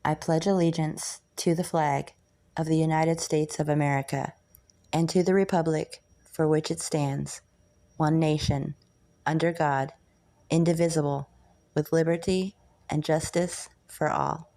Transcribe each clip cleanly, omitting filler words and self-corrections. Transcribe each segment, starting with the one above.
I pledge allegiance to the flag of the United States of America and to the republic for which it stands, one nation, under God, indivisible, with liberty and justice for all.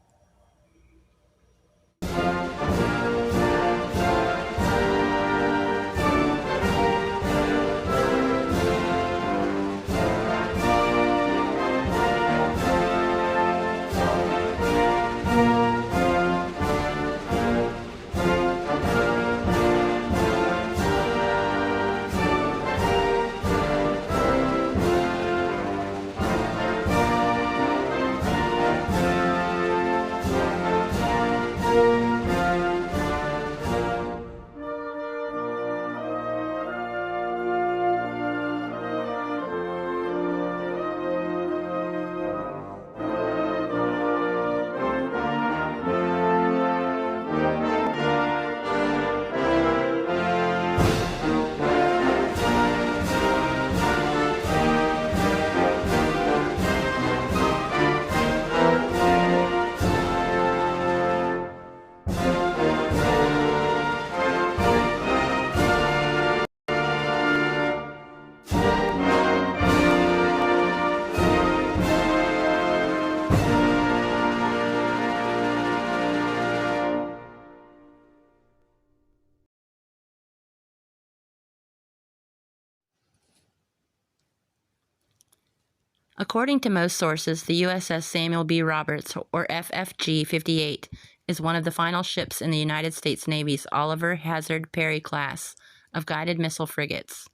According to most sources, the USS Samuel B. Roberts, or FFG-58, is one of the final ships in the United States Navy's Oliver Hazard Perry class of guided missile frigates.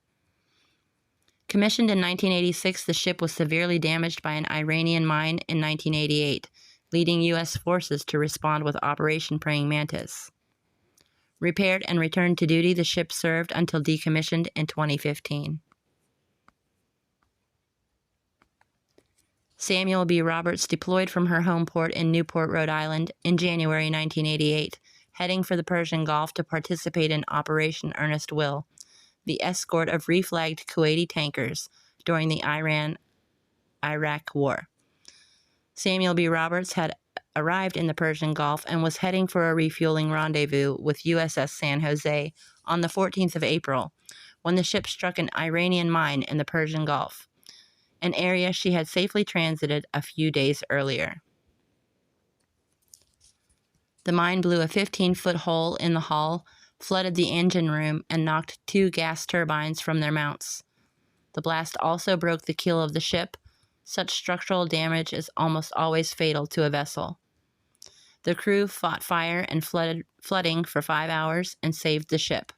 Commissioned in 1986, the ship was severely damaged by an Iranian mine in 1988, leading U.S. forces to respond with Operation Praying Mantis. Repaired and returned to duty, the ship served until decommissioned in 2015. Samuel B. Roberts deployed from her home port in Newport, Rhode Island in January 1988, heading for the Persian Gulf to participate in Operation Earnest Will, the escort of reflagged Kuwaiti tankers during the Iran-Iraq War. Samuel B. Roberts had arrived in the Persian Gulf and was heading for a refueling rendezvous with USS San Jose on the 14th of April, when the ship struck an Iranian mine in the Persian Gulf, an area she had safely transited a few days earlier. The mine blew a 15-foot hole in the hull, flooded the engine room, and knocked 2 gas turbines from their mounts. The blast also broke the keel of the ship. Such structural damage is almost always fatal to a vessel. The crew fought fire and flooding for 5 hours and saved the ship.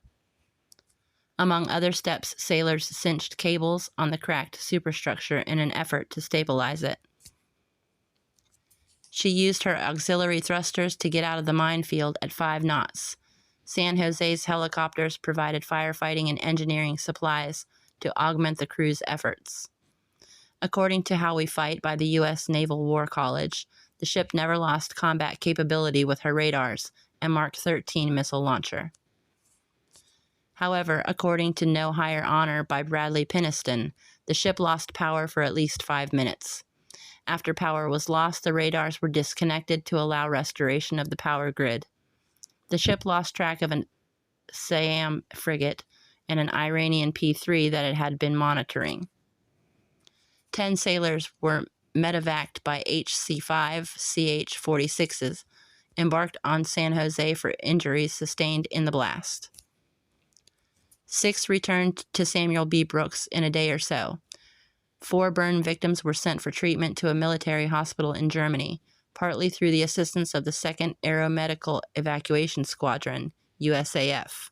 Among other steps, sailors cinched cables on the cracked superstructure in an effort to stabilize it. She used her auxiliary thrusters to get out of the minefield at 5 knots. San Jose's helicopters provided firefighting and engineering supplies to augment the crew's efforts. According to How We Fight by the U.S. Naval War College, the ship never lost combat capability with her radars and Mark 13 missile launcher. However, according to No Higher Honor by Bradley Penniston, the ship lost power for at least 5 minutes. After power was lost, the radars were disconnected to allow restoration of the power grid. The ship lost track of an Siam frigate and an Iranian P-3 that it had been monitoring. 10 sailors were medevaced by HC-5 CH-46s, embarked on San Jose for injuries sustained in the blast. 6 returned to Samuel B. Brooks in a day or so. 4 burn victims were sent for treatment to a military hospital in Germany, partly through the assistance of the 2nd Aeromedical Evacuation Squadron, USAF.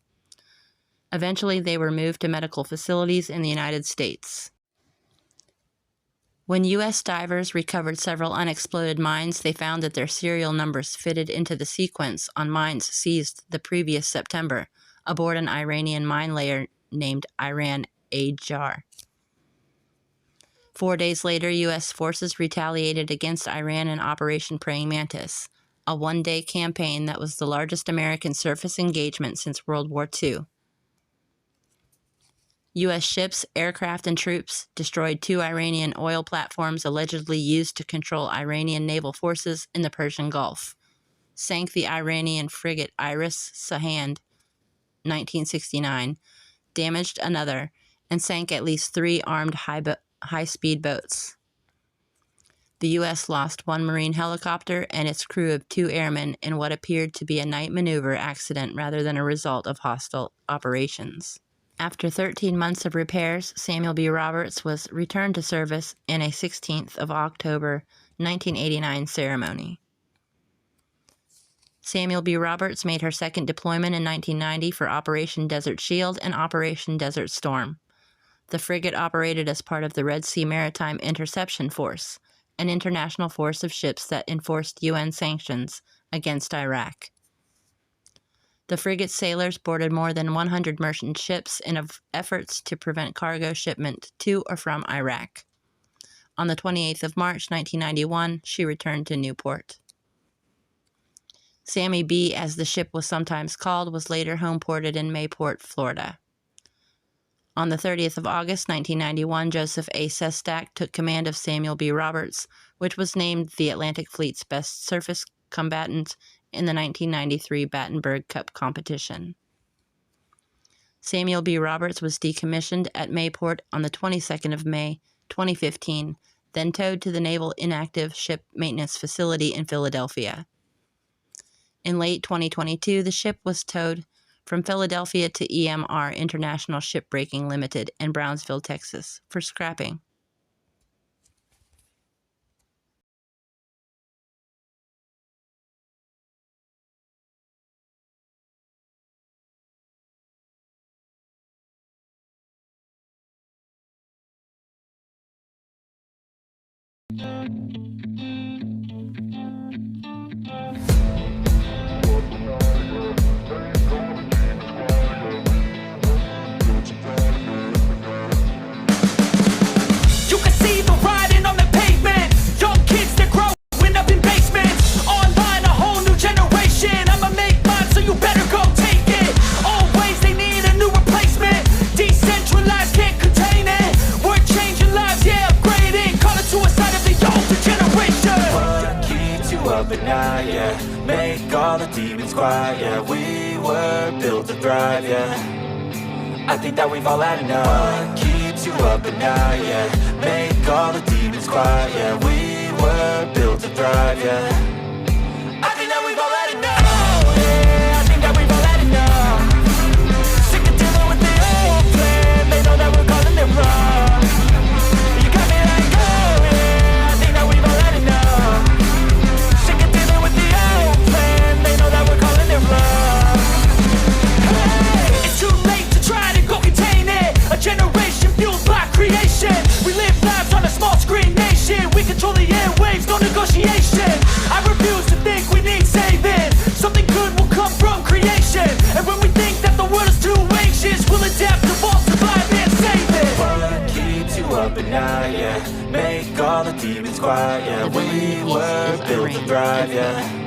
Eventually, they were moved to medical facilities in the United States. When U.S. divers recovered several unexploded mines, they found that their serial numbers fitted into the sequence on mines seized the previous September aboard an Iranian mine layer named Iran Ajar. 4 days later, U.S. forces retaliated against Iran in Operation Praying Mantis, a one-day campaign that was the largest American surface engagement since World War II. U.S. ships, aircraft, and troops destroyed 2 Iranian oil platforms allegedly used to control Iranian naval forces in the Persian Gulf, sank the Iranian frigate Iris Sahand, 1969, damaged another, and sank at least 3 armed high-speed boats. The U.S. lost 1 Marine helicopter and its crew of 2 airmen in what appeared to be a night maneuver accident rather than a result of hostile operations. After 13 months of repairs, Samuel B. Roberts was returned to service in a 16th of October 1989 ceremony. Samuel B. Roberts made her second deployment in 1990 for Operation Desert Shield and Operation Desert Storm. The frigate operated as part of the Red Sea Maritime Interception Force, an international force of ships that enforced UN sanctions against Iraq. The frigate's sailors boarded more than 100 merchant ships in efforts to prevent cargo shipment to or from Iraq. On the 28th of March 1991, she returned to Newport. Sammy B., as the ship was sometimes called, was later homeported in Mayport, Florida. On the 30th of August 1991, Joseph A. Sestak took command of Samuel B. Roberts, which was named the Atlantic Fleet's best surface combatant in the 1993 Battenberg Cup competition. Samuel B. Roberts was decommissioned at Mayport on the 22nd of May, 2015, then towed to the Naval Inactive Ship Maintenance Facility in Philadelphia. In late 2022, the ship was towed from Philadelphia to EMR International Shipbreaking Limited in Brownsville, Texas, for scrapping. But now, yeah, make all the demons quiet, yeah. We were built to thrive, yeah. I think that we've all had enough. What keeps you up at night, yeah. Make all the demons quiet, yeah. We were built to thrive, yeah. I think that we've all had enough. Oh, yeah, I think that we've all had enough. Sick of dealing with the old plan. They know that we're calling it wrong. You got me like, oh, yeah, I think that we've all had enough. It's too late to try to go contain it. A generation fueled by creation. We live lives on a small screen nation. We control the airwaves, no negotiation. I refuse to think we need saving. Something good will come from creation. And when we think that the world is too anxious, we'll adapt, evolve, survive and save it. What keeps you up at night, yeah. Make all the demons quiet, yeah. We were built to thrive, yeah.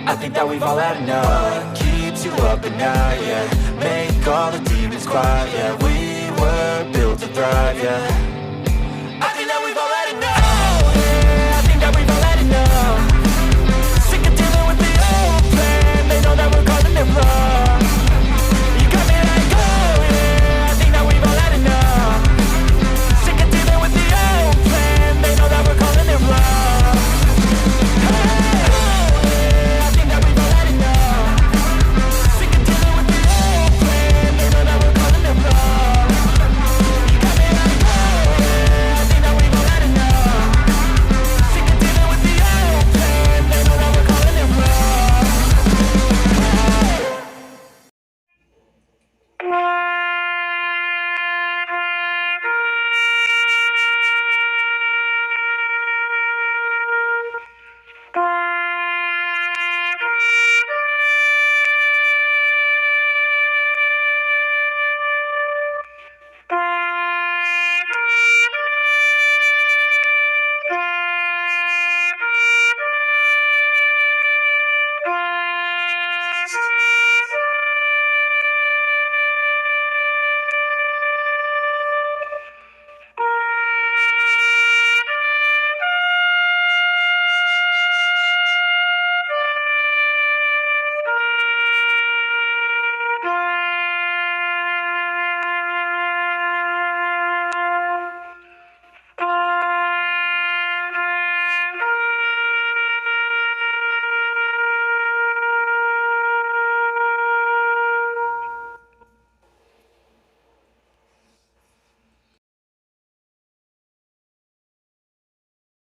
I think that we've all had enough. What keeps you up at night, yeah. Make all the demons quiet, yeah. We were built to thrive, yeah.